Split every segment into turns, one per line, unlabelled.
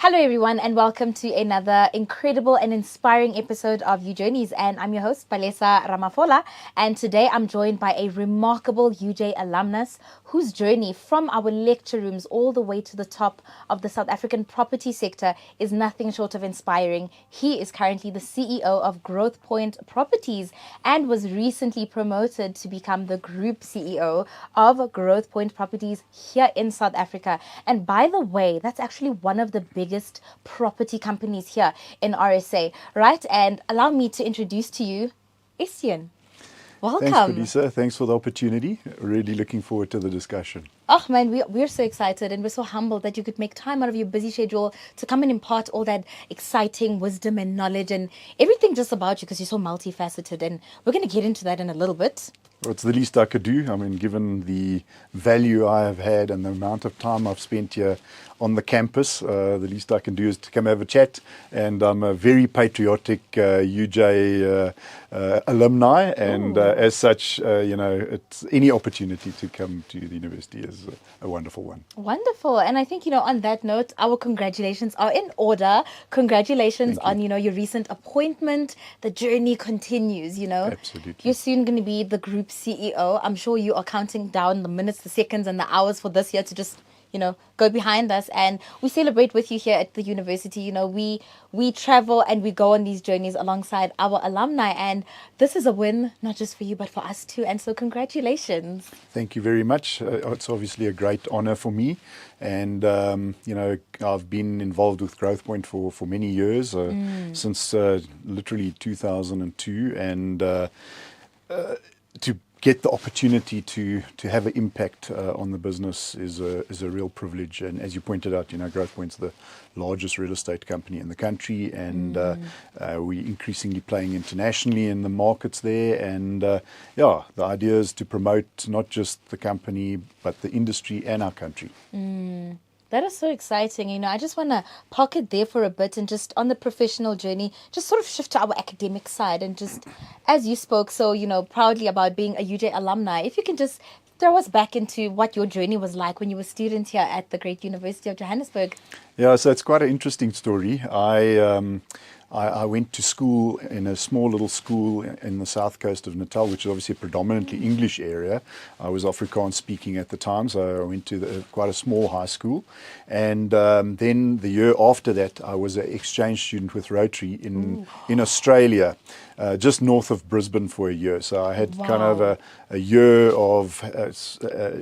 Hello, everyone, and welcome to another incredible and inspiring episode of U Journeys. And I'm your host, Palesa Ramafola. And today I'm joined by a remarkable UJ alumnus whose journey from our lecture rooms all the way to the top of the South African property sector is nothing short of inspiring. He is currently the CEO of Growthpoint Properties and was recently promoted to become the Group CEO of Growthpoint Properties here in South Africa. And by the way, that's actually one of the biggest property companies here in RSA, right? And allow me to introduce to you Estienne. Welcome.
Thanks, Palesa. Thanks for the opportunity. Really looking forward to the discussion.
Oh man, we're so excited and we're so humbled that you could make time out of your busy schedule to come and impart all that exciting wisdom and knowledge and everything just about you because you're so multifaceted. And we're going to get into that in a little bit.
Well, it's the least I could do. I mean, given the value I have had and the amount of time I've spent here on the campus, the least I can do is to come have a chat. And I'm a very patriotic UJ alumni, and as such, it's any opportunity to come to the university is a wonderful one.
Wonderful. And I think, on that note, our congratulations are in order. Congratulations on, your recent appointment. The journey continues,
Absolutely.
You're soon going to be the group CEO. I'm sure you are counting down the minutes, the seconds, and the hours for this year to just go behind us, and we celebrate with you here at the university. We travel and we go on these journeys alongside our alumni, and this is a win not just for you but for us too. And so congratulations.
Thank you very much. It's obviously a great honor for me, and I've been involved with Growthpoint for many years, since literally 2002, and to get the opportunity to have an impact on the business is a real privilege. And as you pointed out, Growthpoint's the largest real estate company in the country, and we're increasingly playing internationally in the markets there. And the idea is to promote not just the company but the industry and our country.
That is so exciting. I just want to park it there for a bit and just on the professional journey, just sort of shift to our academic side. And just as you spoke so, proudly about being a UJ alumni, if you can just throw us back into what your journey was like when you were a student here at the great University of Johannesburg.
Yeah, so it's quite an interesting story. I went to school in a small little school in the south coast of Natal, which is obviously a predominantly English area. I was Afrikaans speaking at the time, so I went to quite a small high school. And then the year after that, I was an exchange student with Rotary in Australia, just north of Brisbane for a year. So I had kind of a year of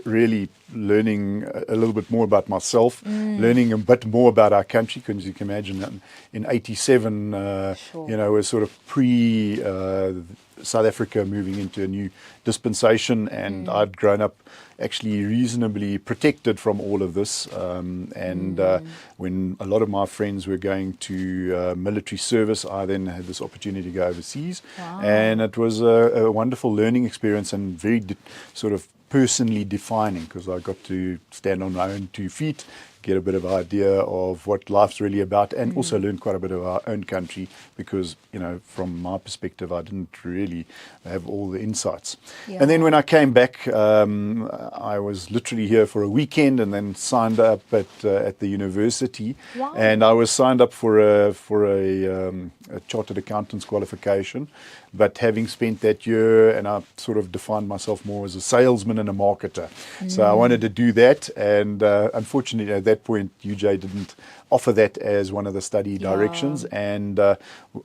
really learning a little bit more about myself, learning a bit more about our country, because you can imagine in 87, we're sort of South Africa moving into a new dispensation, and I'd grown up actually reasonably protected from all of this. When a lot of my friends were going to military service, I then had this opportunity to go overseas.
Wow.
And it was a wonderful learning experience and very sort of personally defining, because I got to stand on my own 2 feet, get a bit of idea of what life's really about, and also learn quite a bit of our own country, because, from my perspective, I didn't really have all the insights.
Yeah.
And then when I came back, I was literally here for a weekend and then signed up at the university.
Wow.
And I was signed up for a chartered accountant's qualification. But having spent that year, and I sort of defined myself more as a salesman and a marketer. So I wanted to do that, and unfortunately at that point UJ didn't offer that as one of the study directions. And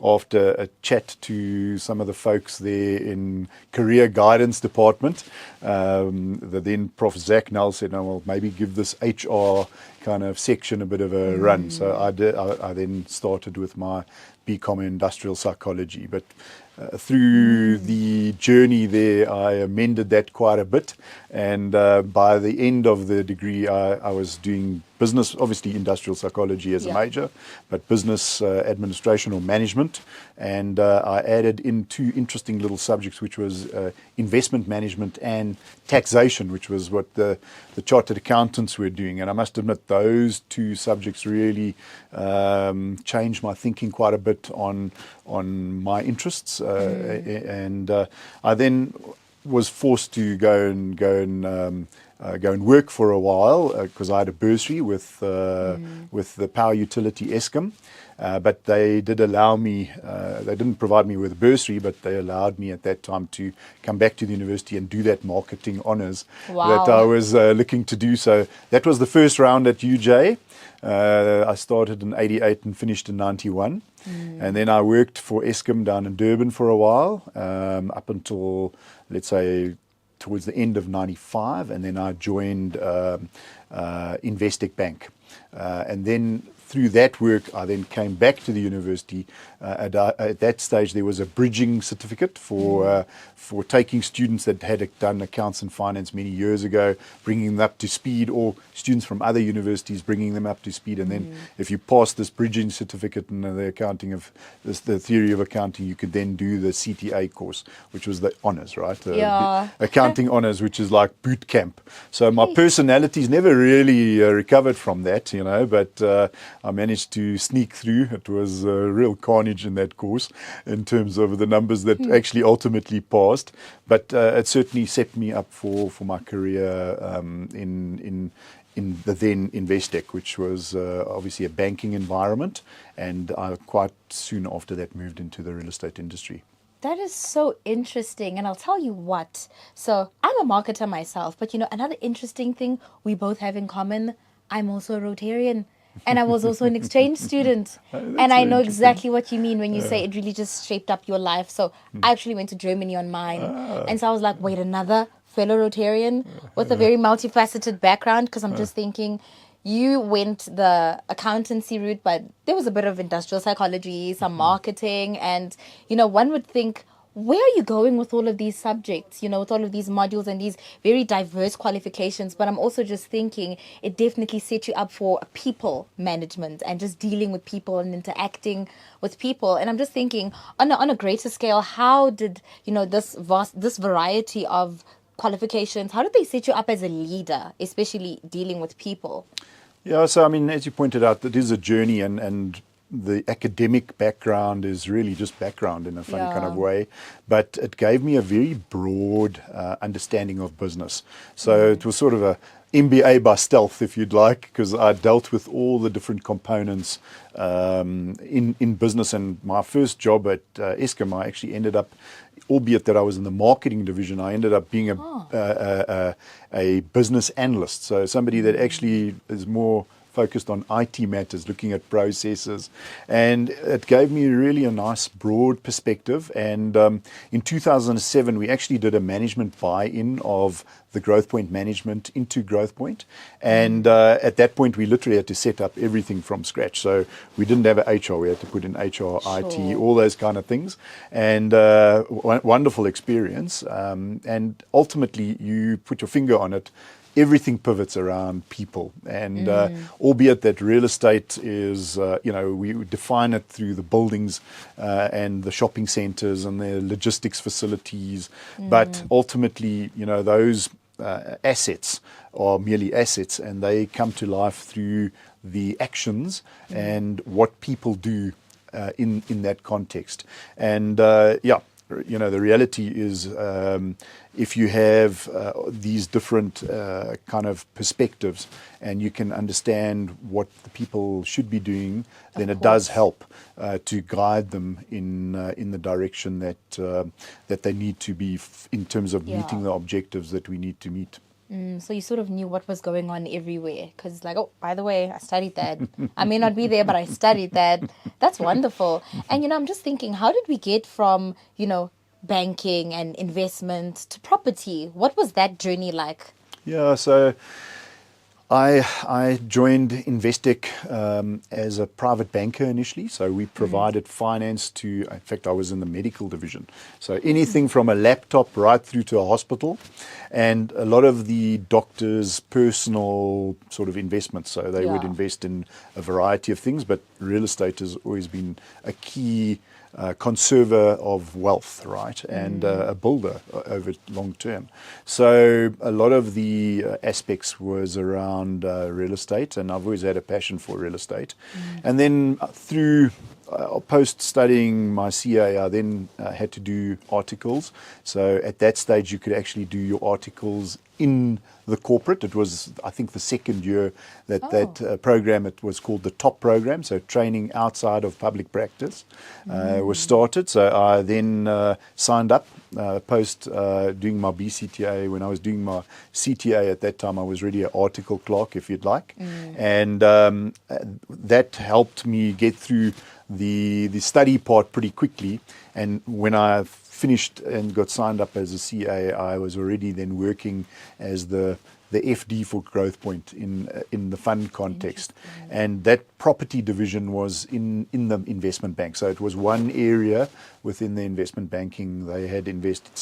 after a chat to some of the folks there in career guidance department, the then Prof. Zach Null said, no, well, maybe give this HR kind of section a bit of a run. So I then started with my BCom in industrial psychology. But through the journey there, I amended that quite a bit. And by the end of the degree, I was doing business, obviously industrial psychology as a major, but business administration or management. And I added in 2 interesting little subjects, which was investment management and taxation, which was what the chartered accountants were doing. And I must admit, those 2 subjects really changed my thinking quite a bit on my interests. And I then was forced to go and go and work for a while because I had a bursary with the power utility Eskom. But they did allow me, they didn't provide me with a bursary, but they allowed me at that time to come back to the university and do that marketing honours that I was looking to do. So that was the first round at UJ. I started in 88 and finished in 91. And then I worked for Eskom down in Durban for a while, up until, let's say, towards the end of 95. And then I joined Investec Bank. And then through that work, I then came back to the university. At that stage, there was a bridging certificate for taking students that had done accounts and finance many years ago, bringing them up to speed, or students from other universities bringing them up to speed. And then if you pass this bridging certificate in the the theory of accounting, you could then do the CTA course, which was the honours, right? Accounting honours, which is like boot camp. So my personality's never really recovered from that, but I managed to sneak through. It was real carnage in that course in terms of the numbers that actually ultimately passed. But it certainly set me up for my career in the then Investec, which was obviously a banking environment. And I quite soon after that moved into the real estate industry.
That is so interesting. And I'll tell you what. So I'm a marketer myself, but another interesting thing we both have in common, I'm also a Rotarian. And I was also an exchange student. And I know exactly what you mean when you say it really just shaped up your life. So I actually went to Germany on mine. And so I was like, wait, another fellow Rotarian with a very multifaceted background? Because I'm just thinking, you went the accountancy route, but there was a bit of industrial psychology, some marketing. And, one would think, where are you going with all of these subjects, with all of these modules and these very diverse qualifications? But I'm also just thinking it definitely set you up for people management and just dealing with people and interacting with people. And I'm just thinking on a greater scale, how did, this variety of qualifications, how did they set you up as a leader, especially dealing with people?
Yeah, so as you pointed out, it is a journey, and the academic background is really just background in a funny kind of way, but it gave me a very broad understanding of business. So it was sort of a MBA by stealth, if you'd like, because I dealt with all the different components in business. And my first job at Eskom, I actually ended up, albeit that I was in the marketing division, I ended up being a business analyst. So somebody that actually is more focused on IT matters, looking at processes. And it gave me really a nice broad perspective. And in 2007, we actually did a management buy-in of the Growthpoint management into Growthpoint. And at that point, we literally had to set up everything from scratch. So we didn't have an HR. We had to put in HR, IT, all those kind of things. And wonderful experience. And ultimately, you put your finger on it, everything pivots around people. And albeit that real estate is, we define it through the buildings and the shopping centers and the logistics facilities. But ultimately, those assets are merely assets, and they come to life through the actions and what people do in that context. And the reality is, if you have these different kind of perspectives and you can understand what the people should be doing, then it does help to guide them in the direction that they need to be in terms of meeting the objectives that we need to meet.
So you sort of knew what was going on everywhere, because by the way, I studied that. I may not be there, but I studied that. That's wonderful. And, I'm just thinking, how did we get from, banking and investment to property? What was that journey like?
Yeah, so I joined Investec as a private banker initially. So we provided finance to, in fact, I was in the medical division. So anything from a laptop right through to a hospital, and a lot of the doctors' personal sort of investments. So they would invest in a variety of things, but real estate has always been a key conserver of wealth, right, and a builder over long term. So a lot of the aspects was around real estate, and I've always had a passion for real estate. And then through post studying my CA, I then had to do articles. So at that stage, you could actually do your articles in the corporate. It was, I think, the second year that program, it was called the TOP program, so training outside of public practice, was started. So I then signed up post doing my BCTA. When I was doing my CTA at that time, I was really an article clerk, if you'd like. And that helped me get through the study part pretty quickly. And when I finished and got signed up as a CA, I was already then working as the FD for Growthpoint in the fund context. And that property division was in the investment bank. So it was one area within the investment banking. They had invested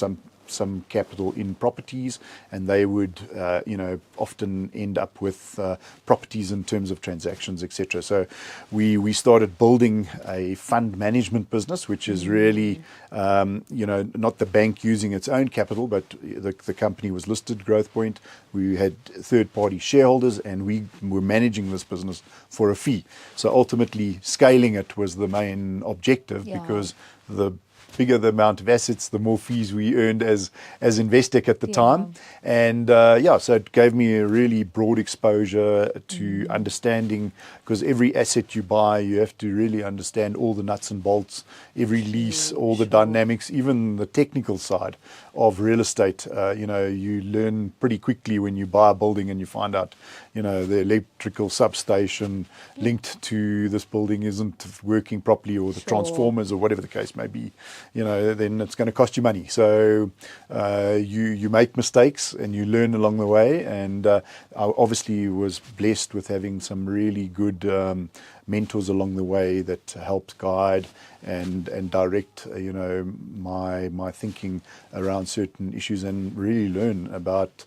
some capital in properties, and they would often end up with properties in terms of transactions, etc. So we started building a fund management business, which is really not the bank using its own capital, but the company was listed, Growthpoint. We had third-party shareholders, and we were managing this business for a fee. So ultimately, scaling it was the main objective, because the bigger the amount of assets, the more fees we earned as Investec at the time. And so it gave me a really broad exposure to understanding, because every asset you buy, you have to really understand all the nuts and bolts, every lease, all the dynamics, even the technical side of real estate. You learn pretty quickly when you buy a building and you find out, the electrical substation linked to this building isn't working properly, or the transformers, or whatever the case may be. Then it's going to cost you money. So you make mistakes and you learn along the way. And I obviously was blessed with having some really good mentors along the way that helped guide and direct my thinking around certain issues, and really learn about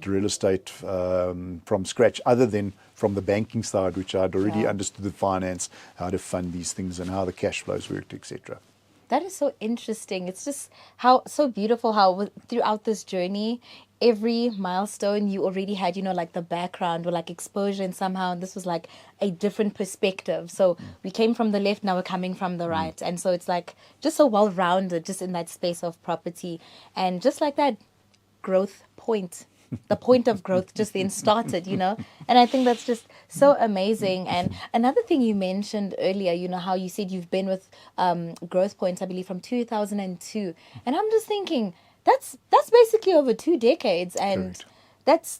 real estate from scratch, other than from the banking side, which I'd already understood the finance, how to fund these things and how the cash flows worked, etc.
That is so interesting. It's just so beautiful how throughout this journey, every milestone you already had, like the background or like exposure, and somehow this was like a different perspective. So we came from the left, now we're coming from the right. And so it's like just so well-rounded, just in that space of property. And just like that growth point, the point of growth just then started, and I think that's just so amazing. And another thing you mentioned earlier, how you said you've been with Growthpoint, I believe, from 2002, and I'm just thinking that's basically over 2 decades. And
Correct.
that's,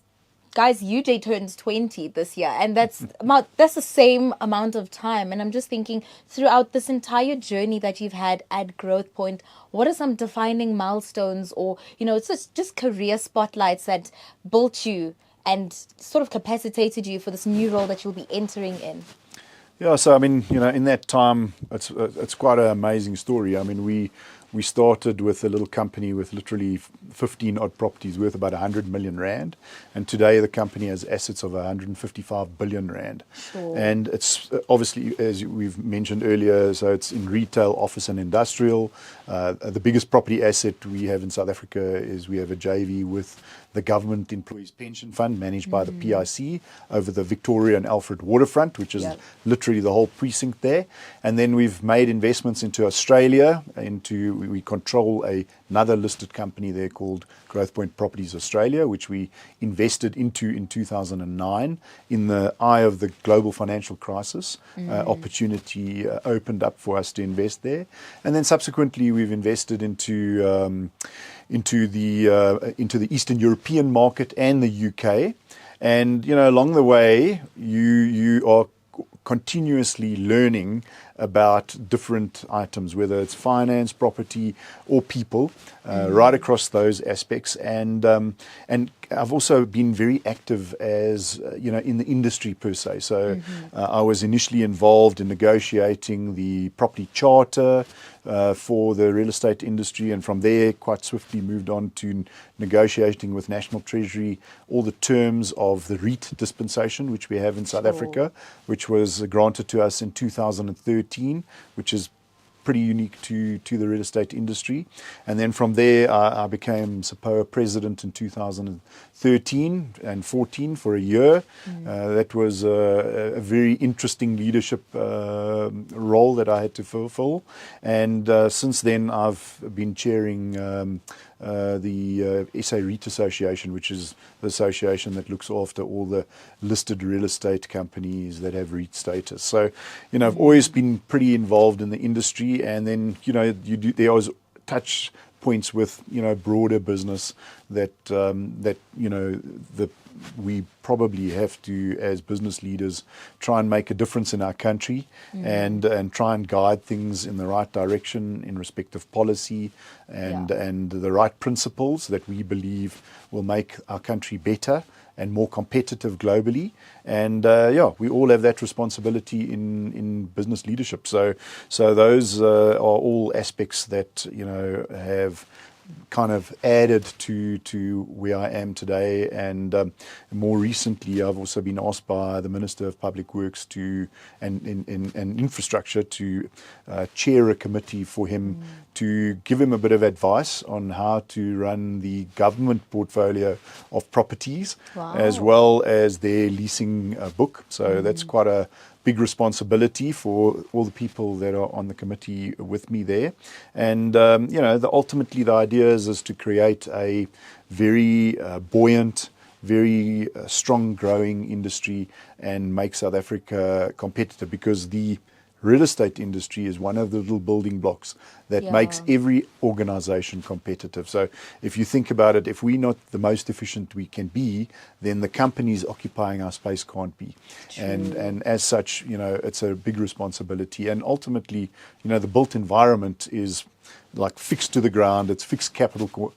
guys, UJ turns 20 this year, and that's the same amount of time. And I'm just thinking, throughout this entire journey that you've had at Growthpoint, what are some defining milestones, or it's just career spotlights that built you and sort of capacitated you for this new role that you'll be entering in?
Yeah, so I mean, in that time, it's quite an amazing story. I mean, we started with a little company with literally 15 odd properties worth about 100 million rand, and today the company has assets of 155 billion rand.
Sure.
And it's obviously, as we've mentioned earlier, so it's in retail, office, and industrial. The biggest property asset we have in South Africa is we have a JV with the Government Employees Pension Fund, managed by the PIC, over the Victoria and Alfred waterfront, which is literally the whole precinct there. And then we've made investments into Australia. We control another listed company there called Growthpoint Properties Australia, which we invested into in 2009 in the eye of the global financial crisis. Opportunity opened up for us to invest there, and then subsequently we've invested into the Eastern European market and the UK. And along the way, you are continuously learning about different items, whether it's finance, property, or people, right across those aspects. And I've also been very active as in the industry per se. So I was initially involved in negotiating the property charter for the real estate industry, and from there quite swiftly moved on to negotiating with National Treasury all the terms of the REIT dispensation, which we have in South Africa, which was granted to us in 2013, which is pretty unique to the real estate industry. And then from there, I became SAPOA president in 2013 and 14 for a year. That was a very interesting leadership role that I had to fulfill. And since then, I've been chairing the SA REIT Association, which is the association that looks after all the listed real estate companies that have REIT status. So, I've always been pretty involved in the industry, and then, there always touch points with, broader business that, we probably have to, as business leaders, try and make a difference in our country and try and guide things in the right direction in respect of policy and the right principles that we believe will make our country better and more competitive globally. And we all have that responsibility in business leadership. So those are all aspects that, have kind of added to where I am today. And more recently, I've also been asked by the Minister of Public Works and Infrastructure to chair a committee for him to give him a bit of advice on how to run the government portfolio of properties, as well as their leasing book. So that's quite a big responsibility for all the people that are on the committee with me there. And, ultimately the idea is to create a very buoyant, very strong growing industry and make South Africa competitive, because the real estate industry is one of the little building blocks that makes every organization competitive. So if you think about it, if we're not the most efficient we can be, then the companies occupying our space can't be. And as such, it's a big responsibility. And ultimately, the built environment is like fixed to the ground. It's fixed capital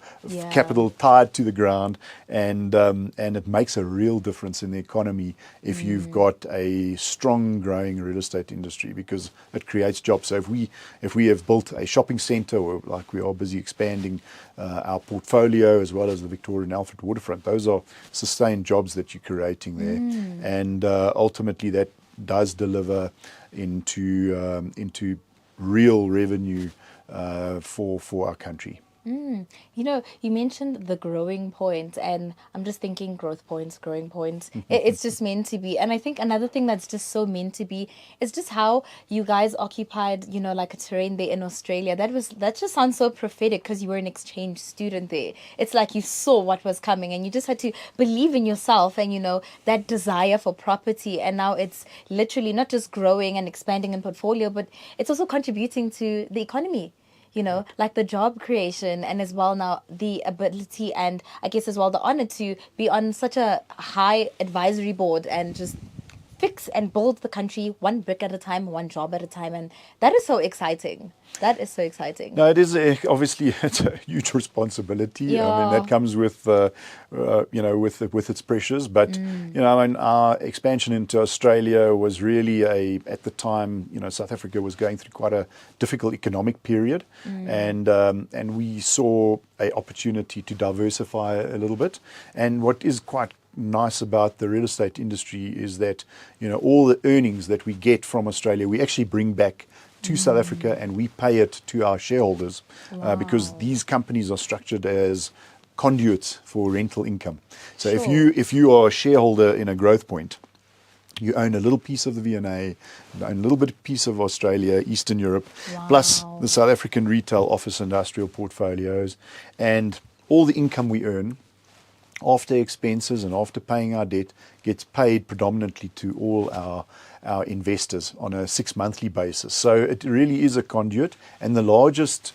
tied to the ground, and it makes a real difference in the economy if you've got a strong growing real estate industry, because it creates jobs. So if we have built a shopping centre, or like we are busy expanding our portfolio as well as the Victoria and Alfred waterfront, those are sustained jobs that you're creating there, and ultimately that does deliver into real revenue for our country.
You mentioned the growing point, and I'm just thinking growth points, growing points. It's just meant to be. And I think another thing that's just so meant to be is just how you guys occupied, like a terrain there in Australia. That just sounds so prophetic, because you were an exchange student there. It's like you saw what was coming, and you just had to believe in yourself and, that desire for property. And now it's literally not just growing and expanding in portfolio, but it's also contributing to the economy. Like the job creation, and as well now the ability, and I guess as well the honor to be on such a high advisory board and just fix and build the country one brick at a time, one job at a time. And that is so exciting. That is so exciting.
No, it is obviously it's a huge responsibility. I mean, that comes with with its pressures. But our expansion into Australia was really at the time, South Africa was going through quite a difficult economic period, and we saw an opportunity to diversify a little bit. And what is quite nice about the real estate industry is that all the earnings that we get from Australia, we actually bring back to South Africa, and we pay it to our shareholders, because these companies are structured as conduits for rental income. So if you are a shareholder in a Growthpoint, you own a little piece of the V&A, you own a little bit piece of Australia, Eastern Europe, plus the South African retail, office, industrial portfolios, and all the income we earn after expenses and after paying our debt gets paid predominantly to all our investors on a 6-monthly basis. So it really is a conduit, and the largest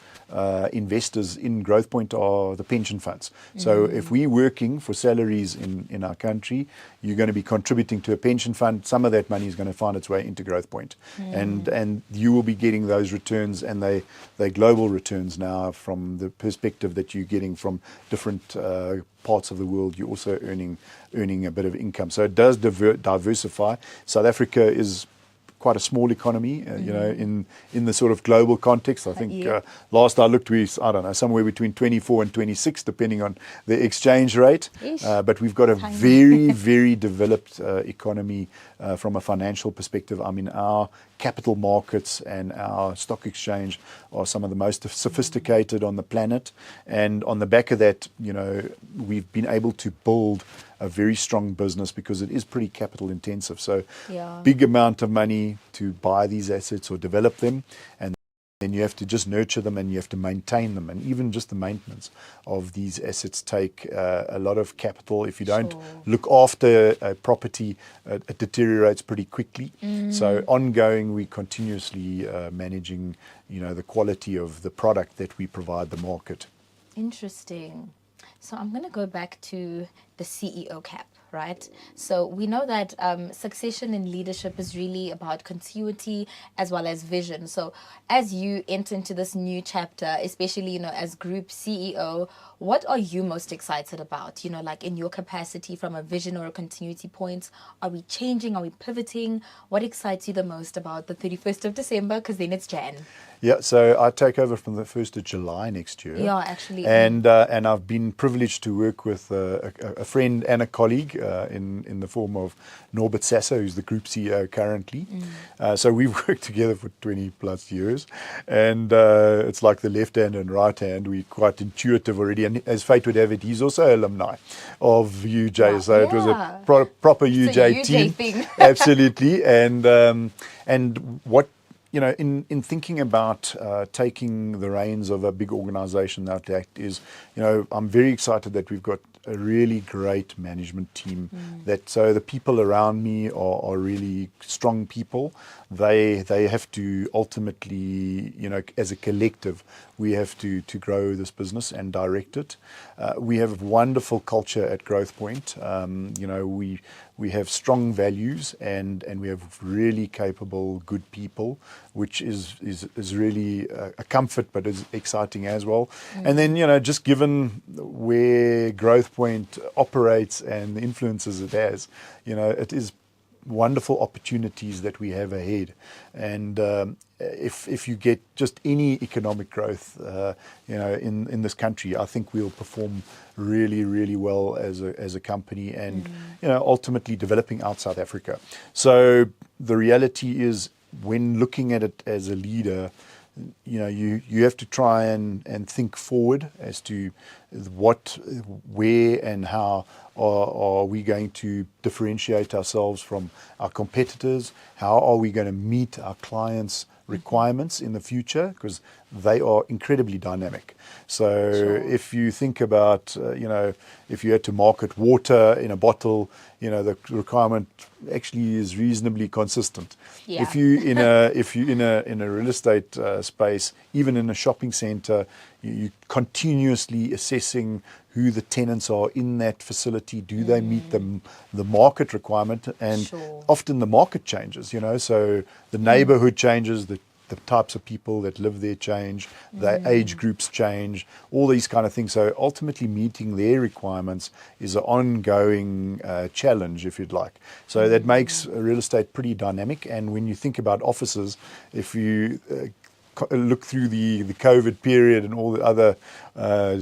investors in Growthpoint are the pension funds. So if we're working for salaries in our country, you're going to be contributing to a pension fund. Some of that money is going to find its way into Growthpoint, and you will be getting those returns, and they're global returns now from the perspective that you're getting from different parts of the world. You're also earning a bit of income. So it does diversify. South Africa is quite a small economy, in the sort of global context. I think last I looked, somewhere between 24 and 26, depending on the exchange rate. But we've got a very, very developed economy from a financial perspective. I mean, our capital markets and our stock exchange are some of the most sophisticated on the planet. And on the back of that, we've been able to build a very strong business, because it is pretty capital intensive. So big amount of money to buy these assets or develop them, and then you have to just nurture them and you have to maintain them. And even just the maintenance of these assets take a lot of capital. If you don't look after a property, it deteriorates pretty quickly. So ongoing, we continuously managing, the quality of the product that we provide the market.
Interesting. So I'm going to go back to the CEO cap, right? So we know that succession in leadership is really about continuity as well as vision. So as you enter into this new chapter, especially, as group CEO, what are you most excited about? Like in your capacity from a vision or a continuity point, are we changing? Are we pivoting? What excites you the most about the 31st of December? Because then it's Jan.
Yeah, so I take over from the 1st of July next year.
Yeah, actually.
And I've been privileged to work with a friend and a colleague in the form of Norbert Sasser, who's the group CEO currently. So we've worked together for 20 plus years. And it's like the left hand and right hand. We're quite intuitive already. And as fate would have it, he's also alumni of UJ. Wow. So it was a proper UJ team.
Thing.
Absolutely. And what in thinking about taking the reins of a big organization like that is, I'm very excited that we've got a really great management team. So the people around me are really strong people. They have to ultimately, as a collective, we have to grow this business and direct it. We have wonderful culture at Growthpoint. We have strong values and we have really capable, good people, which is really a comfort, but is exciting as well. And then, just given where Growthpoint operates and the influences it has, it is wonderful opportunities that we have ahead. And if you get just any economic growth, in this country, I think we'll perform really, really well as a company and, ultimately developing out South Africa. So the reality is when looking at it as a leader, you have to try and think forward as to where and how are we going to differentiate ourselves from our competitors? How are we going to meet our clients' requirements in the future? Because they are incredibly dynamic. So if you think about, if you had to market water in a bottle, the requirement actually is reasonably consistent.
Yeah.
If you in a real estate space, even in a shopping center, you continuously assessing who the tenants are in that facility. Do they meet the market requirement? And often the market changes, so the neighborhood changes, the types of people that live there change, the age groups change, all these kind of things. So ultimately meeting their requirements is an ongoing challenge, if you'd like. So that makes real estate pretty dynamic. And when you think about offices, if you look through the COVID period and all the other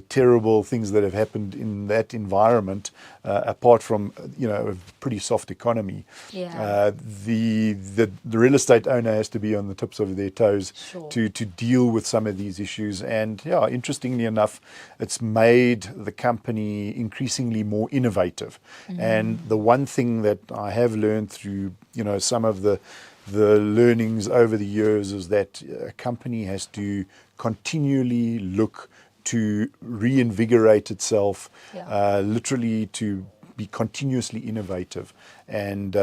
terrible things that have happened in that environment, apart from a pretty soft economy, the real estate owner has to be on the tips of their toes to deal with some of these issues. And interestingly enough, it's made the company increasingly more innovative. And the one thing that I have learned through some of the learnings over the years is that a company has to continually look to reinvigorate itself, literally to be continuously innovative and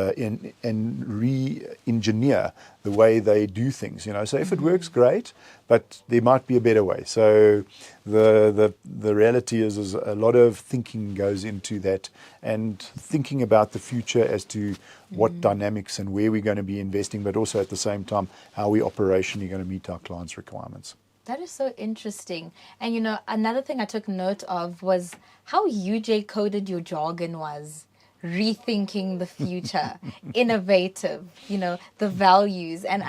re-engineer the way they do things. So if it works, great, but there might be a better way. So the reality is a lot of thinking goes into that and thinking about the future as to what dynamics and where we're going to be investing, but also at the same time how we operationally going to meet our clients' requirements.
That is so interesting. And another thing I took note of was how UJ coded your jargon was rethinking the future, innovative, the values. And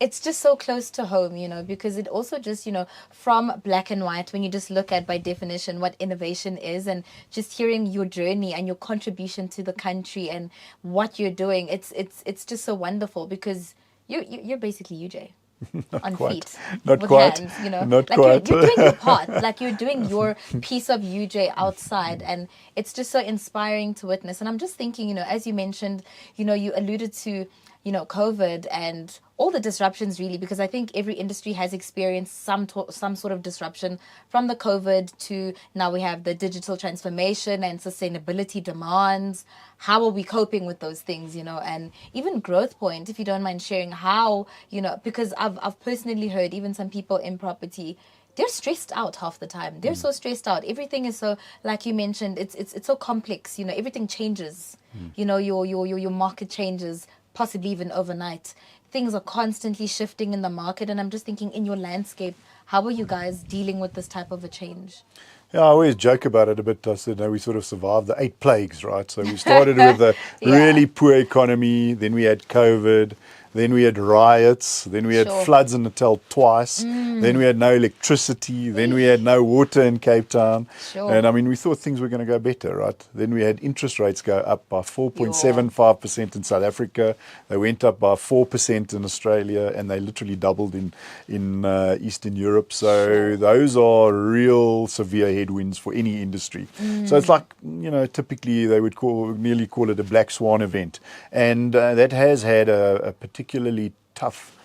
it's just so close to home, because it also just, from black and white, when you just look at by definition what innovation is and just hearing your journey and your contribution to the country and what you're doing, it's just so wonderful because you're basically UJ. On
quite.
feet,
Not
with
quite.
hands,
Not
like
quite.
You're doing your part, like you're doing your piece of UJ outside, and it's just so inspiring to witness. And I'm just thinking, as you mentioned, you alluded to, COVID and all the disruptions really, because I think every industry has experienced some sort of disruption from the COVID to now we have the digital transformation and sustainability demands. How are we coping with those things, and even Growthpoint, if you don't mind sharing how, because I've personally heard even some people in property, they're stressed out half the time. They're so stressed out. Everything is so, like you mentioned, it's so complex. Everything changes. Your market changes, possibly even overnight. Things are constantly shifting in the market, and I'm just thinking, in your landscape, how are you guys dealing with this type of a change?
Yeah, I always joke about it a bit. I said, no, we sort of survived the 8 plagues, right? So we started with a really poor economy, then we had COVID, then we had riots, then we had floods in Natal twice, then we had no electricity, then we had no water in Cape Town. And I mean, we thought things were going to go better, right? Then we had interest rates go up by 4.75% in South Africa. They went up by 4% in Australia, and they literally doubled in Eastern Europe. So those are real severe headwinds for any industry. So it's like, typically they would nearly call it a black swan event. And that has had a particularly tough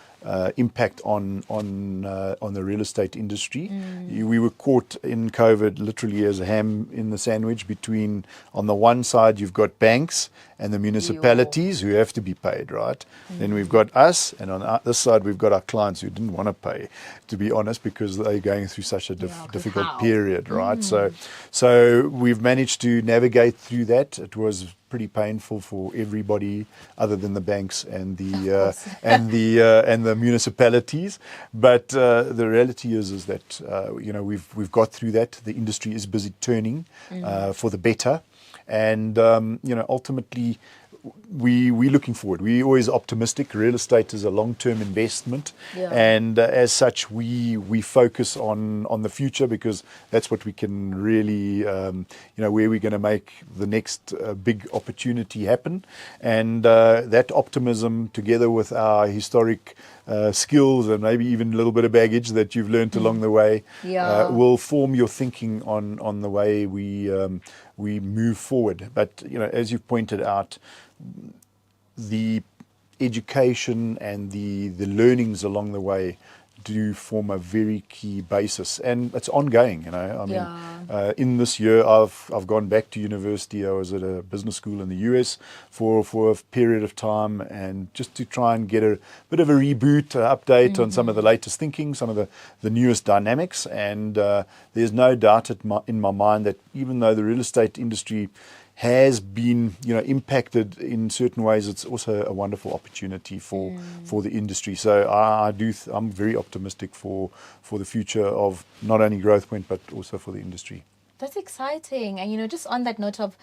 impact on the real estate industry. We were caught in COVID literally as a ham in the sandwich between, on the one side you've got banks and the municipalities who have to be paid, right? Then we've got us, and on this side we've got our clients who didn't want to pay, to be honest, because they're going through such a difficult period, right? So we've managed to navigate through that. It was pretty painful for everybody other than the banks and the and the municipalities, but the reality is that we've got through that. The industry is busy turning for the better, and ultimately we're looking forward. We're always optimistic. Real estate is a long-term investment, and as such, we focus on the future, because that's what we can really, where we're going to make the next big opportunity happen. And that optimism, together with our historic skills and maybe even a little bit of baggage that you've learned along the way, will form your thinking on the way we move forward. But as you've pointed out, the education and the learnings along the way do form a very key basis, and it's ongoing. In this year I've gone back to university. I was at a business school in the US for a period of time, and just to try and get a bit of a reboot, update on some of the latest thinking, some of the newest dynamics. And there's no doubt in my mind that even though the real estate industry has been, impacted in certain ways, it's also a wonderful opportunity for the industry. So I'm very optimistic for the future of not only Growthpoint but also for the industry.
That's exciting. And, just on that note of,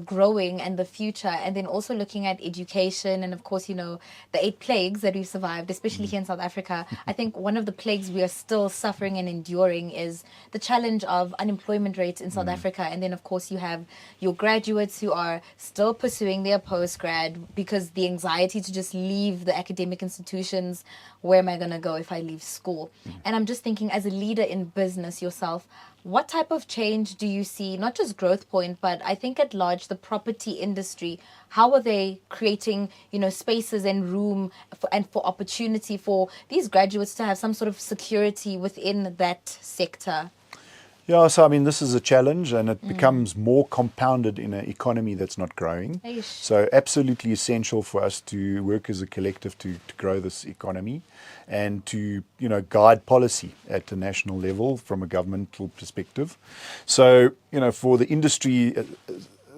growing and the future, and then also looking at education and, of course, the 8 plagues that we've survived, especially here in South Africa, I think one of the plagues we are still suffering and enduring is the challenge of unemployment rates in South Africa. And then, of course, you have your graduates who are still pursuing their postgrad because the anxiety to just leave the academic institutions. Where am I going to go if I leave school? And I'm just thinking, as a leader in business yourself, what type of change do you see, not just Growthpoint, but I think at large, the property industry? How are they creating, spaces and room for opportunity for these graduates to have some sort of security within that sector?
Yeah, so this is a challenge, and it becomes more compounded in an economy that's not growing. So absolutely essential for us to work as a collective to grow this economy, and to guide policy at the national level from a governmental perspective. So for the industry,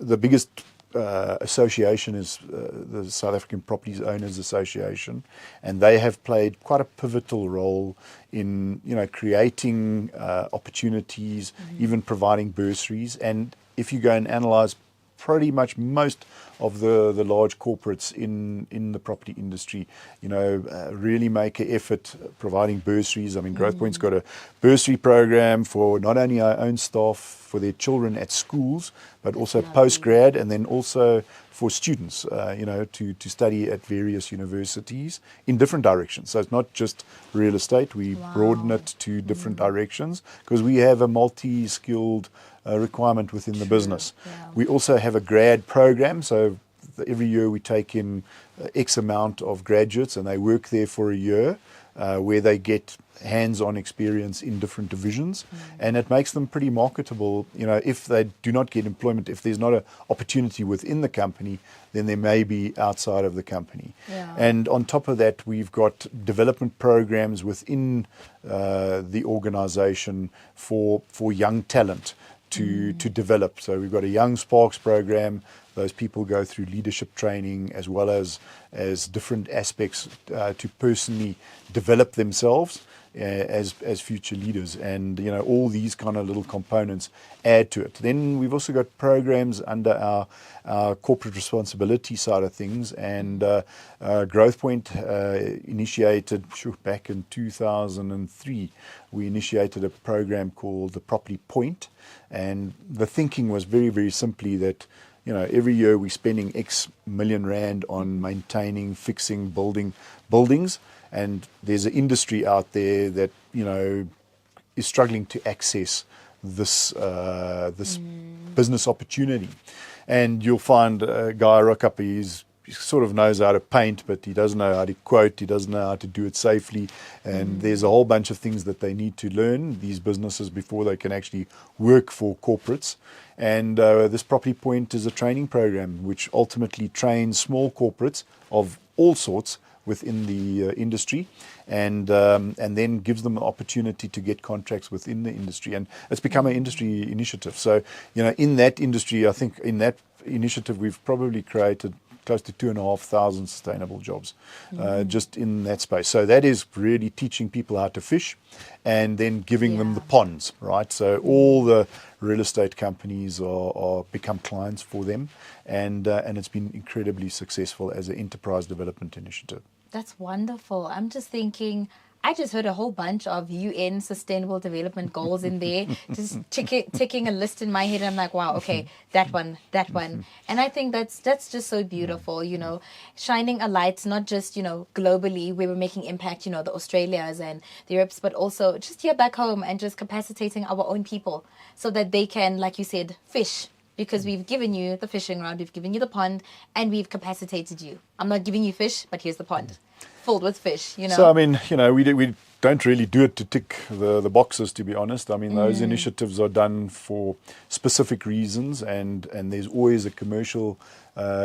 the biggest association is the South African Properties Owners Association, and they have played quite a pivotal role in creating opportunities, even providing bursaries. And if you go and analyse pretty much most of the large corporates in the property industry, really make an effort providing bursaries. Growthpoint's got a bursary program for not only our own staff, for their children at schools, but also postgrad, and then also for students, to study at various universities in different directions. So it's not just real estate. We broaden it to different directions, because we have a multi-skilled requirement within the business. We also have a grad program, so every year we take in X amount of graduates, and they work there for a year, where they get hands-on experience in different divisions, and it makes them pretty marketable. If they do not get employment, if there's not an opportunity within the company, then there may be outside of the company.
Yeah.
And on top of that, we've got development programs within the organization for young talent to develop. So we've got a Young Sparks program. Those people go through leadership training as well as different aspects to personally develop themselves as future leaders. And, all these kind of little components add to it. Then we've also got programs under our corporate responsibility side of things. And Growthpoint initiated, back in 2003, we initiated a program called the Property Point. And the thinking was very, very simply that, every year we're spending X million rand on maintaining, fixing, buildings. And there's an industry out there that, is struggling to access this business opportunity. And you'll find a guy rock up, he sort of knows how to paint, but he doesn't know how to quote, he doesn't know how to do it safely. And there's a whole bunch of things that they need to learn, these businesses, before they can actually work for corporates. And this Property Point is a training program which ultimately trains small corporates of all sorts within the industry, and then gives them an opportunity to get contracts within the industry. And it's become an industry initiative. So, in that industry, I think in that initiative, we've probably created close to 2,500 sustainable jobs just in that space. So that is really teaching people how to fish and then giving them the ponds, right? So all the real estate companies are become clients for them, and it's been incredibly successful as an enterprise development initiative.
That's wonderful. I'm just thinking, I just heard a whole bunch of UN Sustainable Development Goals in there, just ticking a list in my head. And I'm like, wow, okay, that one. And I think that's just so beautiful, shining a light, not just, globally, where we're making impact, the Australias and the Europes, but also just here back home and just capacitating our own people so that they can, like you said, fish. Because we've given you the fishing rod, we've given you the pond, and we've capacitated you. I'm not giving you fish, but here's the pond filled with fish,
So, we don't really do it to tick the boxes, to be honest. Those initiatives are done for specific reasons, and there's always a commercial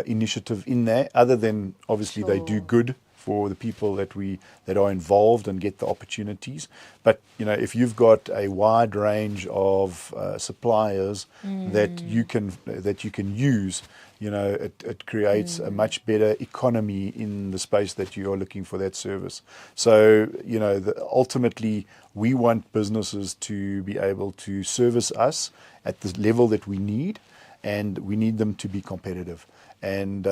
initiative in there, other than, obviously, they do good for the people that are involved and get the opportunities. But if you've got a wide range of suppliers that you can use, it creates a much better economy in the space that you are looking for that service. So ultimately, we want businesses to be able to service us at the level that we need, and we need them to be competitive. And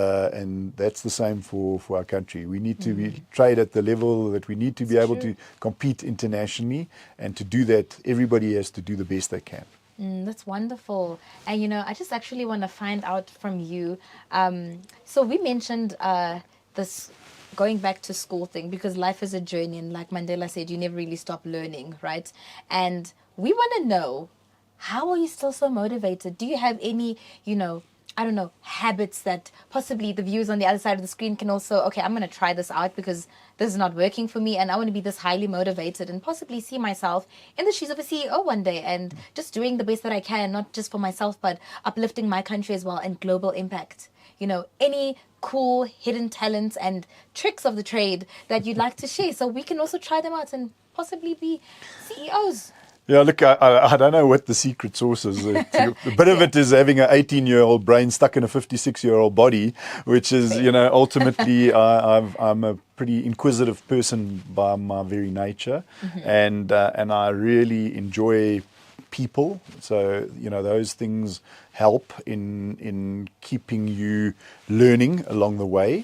that's the same for our country. We need to trade at the level that we need to be able to compete internationally. And to do that, everybody has to do the best they can.
That's wonderful. And, I just actually want to find out from you. So we mentioned this going back to school thing, because life is a journey. And like Mandela said, you never really stop learning, right? And we want to know, how are you still so motivated? Do you have any, habits that possibly the viewers on the other side of the screen can also, okay, I'm going to try this out because this is not working for me, and I want to be this highly motivated and possibly see myself in the shoes of a CEO one day and just doing the best that I can, not just for myself, but uplifting my country as well and global impact. Any cool hidden talents and tricks of the trade that you'd like to share so we can also try them out and possibly be CEOs.
Yeah, look, I don't know what the secret sauce is. A bit of it is having an 18-year-old brain stuck in a 56-year-old body, which is, ultimately, I'm a pretty inquisitive person by my very nature, and I really enjoy people. So, those things help in keeping you learning along the way.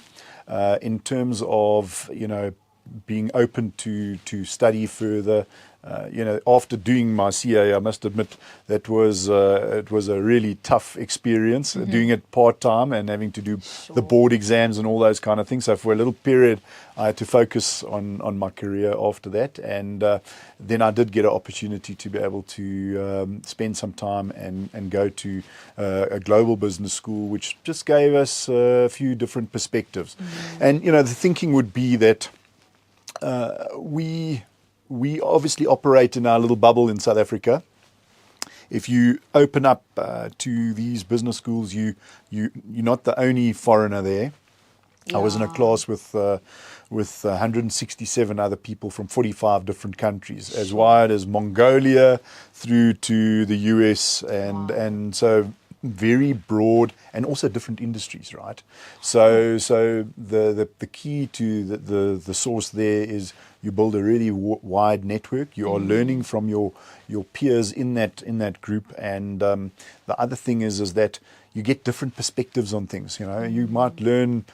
In terms of, being open to study further, after doing my CA, I must admit that was it was a really tough experience, doing it part-time and having to do the board exams and all those kind of things. So for a little period, I had to focus on my career after that. And then I did get an opportunity to be able to spend some time and go to a global business school, which just gave us a few different perspectives. And, the thinking would be that we obviously operate in our little bubble in South Africa. If you open up to these business schools, you're not the only foreigner there. I was in a class with 167 other people from 45 different countries, as wide as Mongolia through to the US, and so very broad, and also different industries, right? So the key to the source there is you build a really wide network. You are learning from your peers in that group, and the other thing is that you get different perspectives on things. You might learn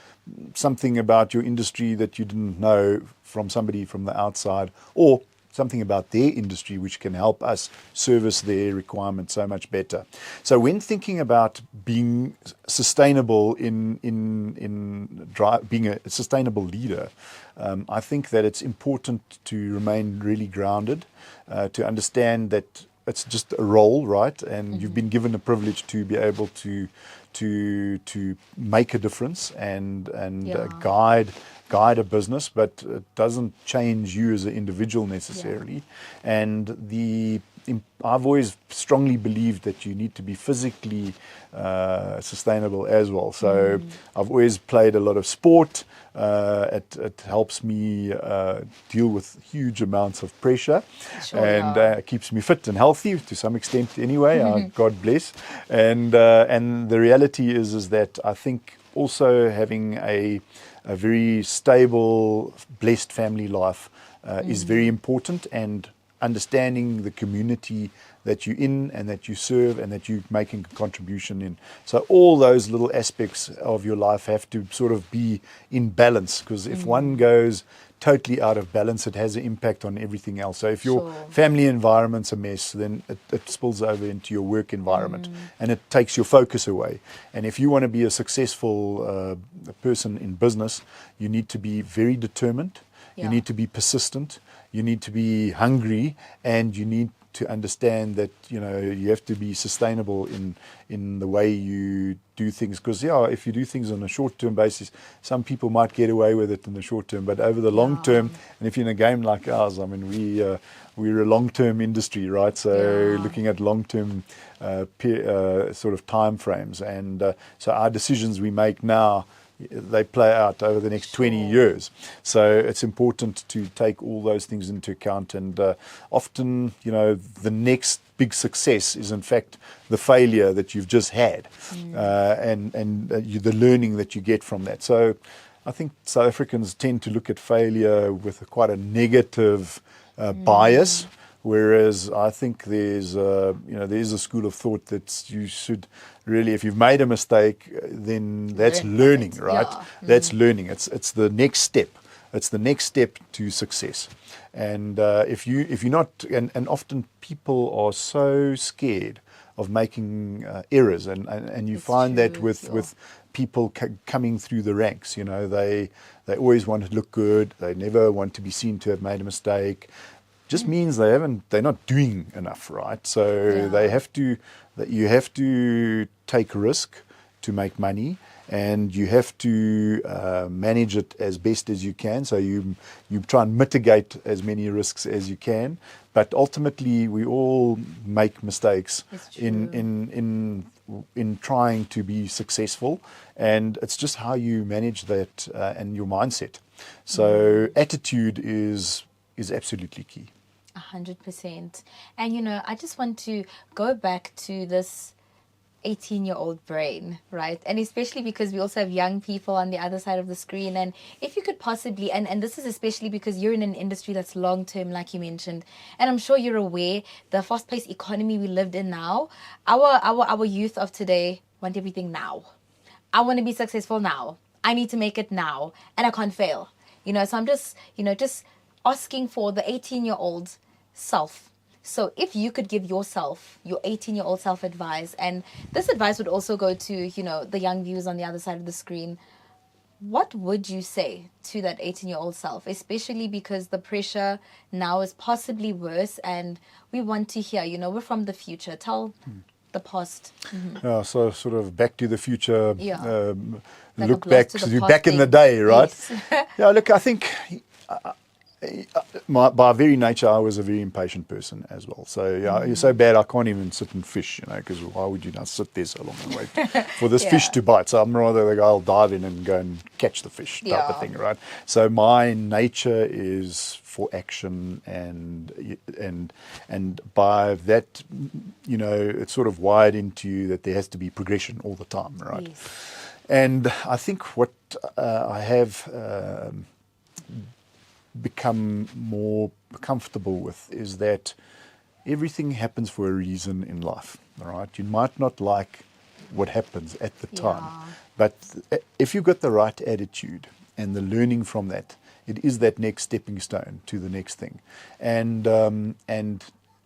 something about your industry that you didn't know from somebody from the outside, or something about their industry which can help us service their requirements so much better. So when thinking about being sustainable in being a sustainable leader, I think that it's important to remain really grounded, to understand that it's just a role, right? And you've been given the privilege to be able to make a difference and guide a business, but it doesn't change you as an individual necessarily. And I've always strongly believed that you need to be physically sustainable as well. So I've always played a lot of sport. It helps me deal with huge amounts of pressure, and keeps me fit and healthy to some extent anyway. God bless. And the reality is that I think also having a very stable, blessed family life is very important, and understanding the community that you're in and that you serve and that you're making a contribution in. So all those little aspects of your life have to sort of be in balance, because if one goes totally out of balance, it has an impact on everything else. So if your family environment's a mess, then it spills over into your work environment, and it takes your focus away. And if you want to be a successful person in business, you need to be very determined, you need to be persistent, you need to be hungry, and you need to understand that you have to be sustainable in the way you do things. Because if you do things on a short-term basis, some people might get away with it in the short term, but over the long term, and if you're in a game like ours, I mean, we're a long-term industry, right? So looking at long-term sort of time frames, and so our decisions we make now, they play out over the next 20 years. So it's important to take all those things into account. And often, the next big success is in fact the failure that you've just had, and the learning that you get from that. So I think South Africans tend to look at failure with quite a negative bias. Whereas I think there's a school of thought that you should really, if you've made a mistake, then that's learning, right? That's learning. It's the next step. It's the next step to success. And if you're not, and often people are so scared of making errors, and you find that with people coming through the ranks, they always want to look good. They never want to be seen to have made a mistake. Just means they're not doing enough, right? So you have to take risk to make money, and you have to manage it as best as you can. So you try and mitigate as many risks as you can. But ultimately, we all make mistakes in trying to be successful, and it's just how you manage that and your mindset. So attitude is absolutely key.
100%. And I just want to go back to this 18-year-old brain, right? And especially because we also have young people on the other side of the screen. And if you could possibly, and this is especially because you're in an industry that's long-term, like you mentioned, and I'm sure you're aware, the fast-paced economy we lived in now, our youth of today want everything now. I want to be successful now. I need to make it now, and I can't fail. So I'm just asking for the 18-year-old self. So if you could give yourself, your 18-year-old self advice, and this advice would also go to, the young viewers on the other side of the screen, what would you say to that 18-year-old self, especially because the pressure now is possibly worse and we want to hear, we're from the future. Tell the past.
Yeah, so sort of back to the future,
Yeah. Like a
look
blast
back
to the
to
past
back in the
thing.
day, right?
Yes.
Yeah, look, I think by very nature, I was a very impatient person as well. So yeah, you're so bad I can't even sit and fish, because why would you not sit there so long and wait for this fish
Yeah.
to bite? So I'm rather the guy I'll dive in and go and catch the fish type of
Yeah.
thing, right? So my nature is for action, and by that, it's sort of wired into you that there has to be progression all the time, right?
Yes.
And I think what I have become more comfortable with is that everything happens for a reason in life, all right? You might not like what happens at the time,
Yeah.
but if you've got the right attitude and the learning from that, it is that next stepping stone to the next thing. And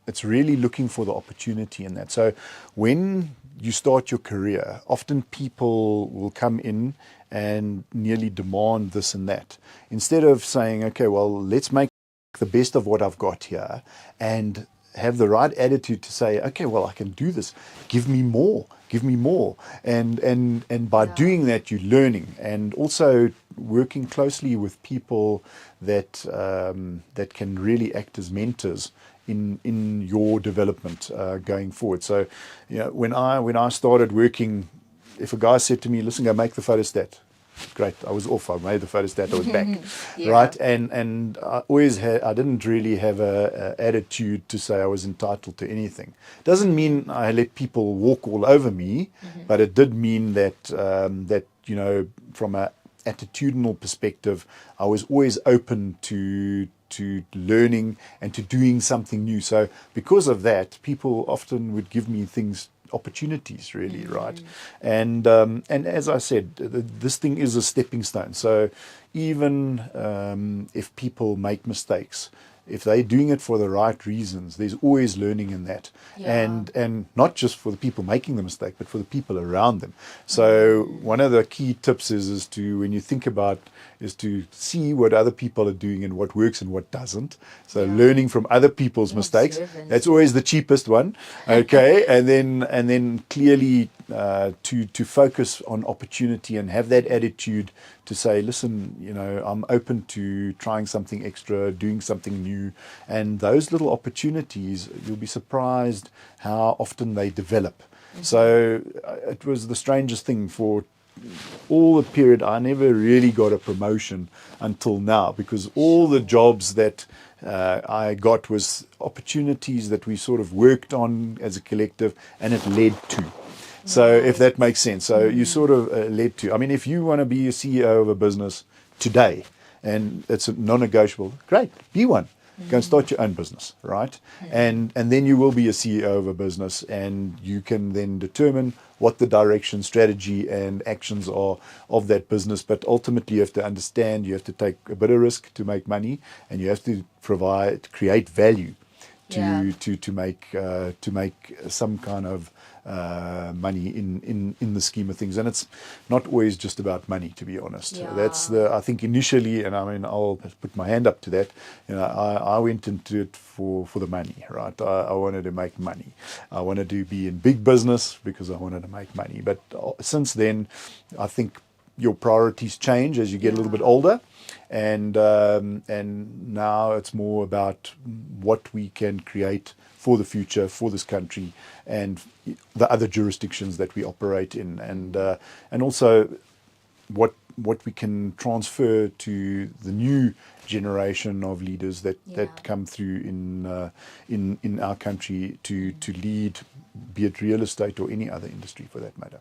it's really looking for the opportunity in that. So when you start your career, often people will come in and nearly demand this and that. Instead of saying, okay, well, let's make the best of what I've got here and have the right attitude to say, okay, well, I can do this. Give me more. Give me more. And by doing that, you're learning, and also working closely with people that that can really act as mentors in your development going forward. So, when I started working, if a guy said to me, "Listen, go make the photostat," great, I was off. I made the photostat. I was back,
Yeah.
right? And I always I didn't really have a attitude to say I was entitled to anything. Doesn't mean I let people walk all over me, but it did mean that that from a attitudinal perspective, I was always open to learning and to doing something new. So because of that, people often would give me opportunities, really, right? And as I said, this thing is a stepping stone. So even if people make mistakes, if they're doing it for the right reasons, there's always learning in that.
Yeah.
And not just for the people making the mistake, but for the people around them. So one of the key tips is to, when you think about, is to see what other people are doing and what works and what doesn't. So learning from other people's mistakes,
Observance.
that's always the cheapest one. Okay. and then clearly to focus on opportunity and have that attitude to say, listen, I'm open to trying something extra, doing something new. And those little opportunities, you'll be surprised how often they develop. So it was the strangest thing for all the period. I never really got a promotion until now, because all the jobs that I got was opportunities that we sort of worked on as a collective, and it led to. So if that makes sense. So you sort of led to. I mean, if you want to be a CEO of a business today, and it's a non-negotiable, great, be one. Go and start your own business, right? And then you will be a CEO of a business, and you can then determine what the direction, strategy, and actions are of that business. But ultimately, you have to understand, you have to take a bit of risk to make money, and you have to create value to make some kind of money in the scheme of things. And it's not always just about money, to be honest. That's I think initially, and I mean, I'll put my hand up to that, I went into it for the money, right? I wanted to make money. I wanted to be in big business because I wanted to make money. But since then, I think your priorities change as you get a little bit older. And now it's more about what we can create for the future, for this country, and the other jurisdictions that we operate in, and also what we can transfer to the new generation of leaders that come through in our country to lead, be it real estate or any other industry for that matter.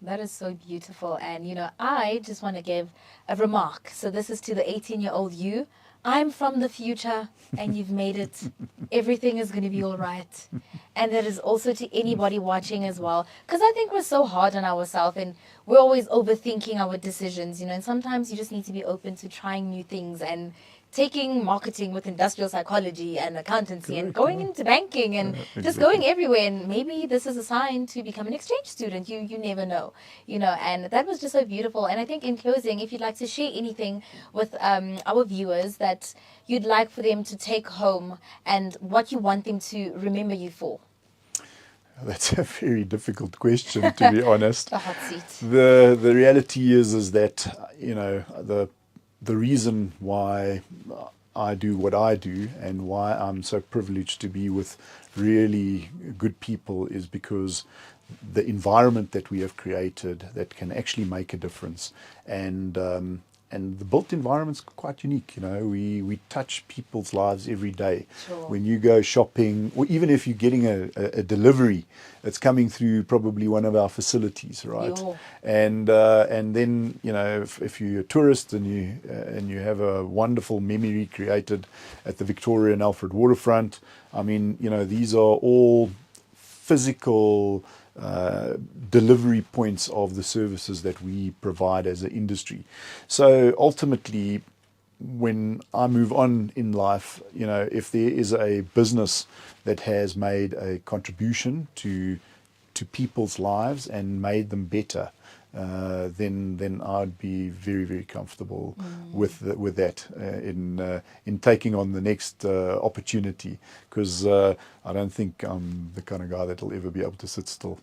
That is so beautiful. And, I just want to give a remark. So this is to the 18-year-old you. I'm from the future and you've made it. Everything is going to be all right. And that is also to anybody watching as well. Because I think we're so hard on ourselves and we're always overthinking our decisions, and sometimes you just need to be open to trying new things and taking marketing with industrial psychology and accountancy and going into banking and just
Exactly.
going everywhere. And maybe this is a sign to become an exchange student. You never know, and that was just so beautiful. And I think in closing, if you'd like to share anything with our viewers that you'd like for them to take home and what you want them to remember you for.
That's a very difficult question, to be honest.
The hot seat.
The reality is that the reason why I do what I do and why I'm so privileged to be with really good people is because the environment that we have created that can actually make a difference, and the built environment's quite unique. We touch people's lives every day.
Sure.
When you go shopping, or even if you're getting a delivery, it's coming through probably one of our facilities, right?
Yo.
And then if you're a tourist and you have a wonderful memory created at the Victoria and Alfred waterfront, I mean, these are all physical delivery points of the services that we provide as an industry. So ultimately, when I move on in life, if there is a business that has made a contribution to people's lives and made them better, then I'd be very, very comfortable with that in taking on the next opportunity, because I don't think I'm the kind of guy that will ever be able to sit still.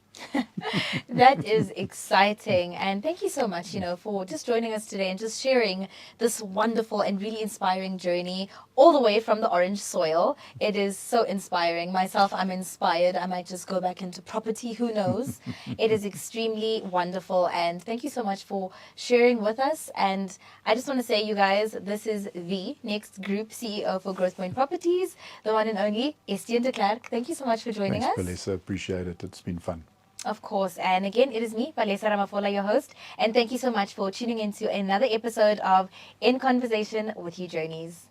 That is exciting. And thank you so much, for just joining us today and just sharing this wonderful and really inspiring journey all the way from the orange soil. It is so inspiring. Myself, I'm inspired. I might just go back into property. Who knows? It is extremely wonderful. And thank you so much for sharing with us. And I just want to say, you guys, this is the next group CEO for Growthpoint Properties, the one and only Estienne de Klerk. Thank you so much for joining
Thanks,
us.
Palesa. Appreciate it. It's been fun.
Of course. And again, it is me, Palesa Ramafola, your host. And thank you so much for tuning into another episode of In Conversation with You Journeys.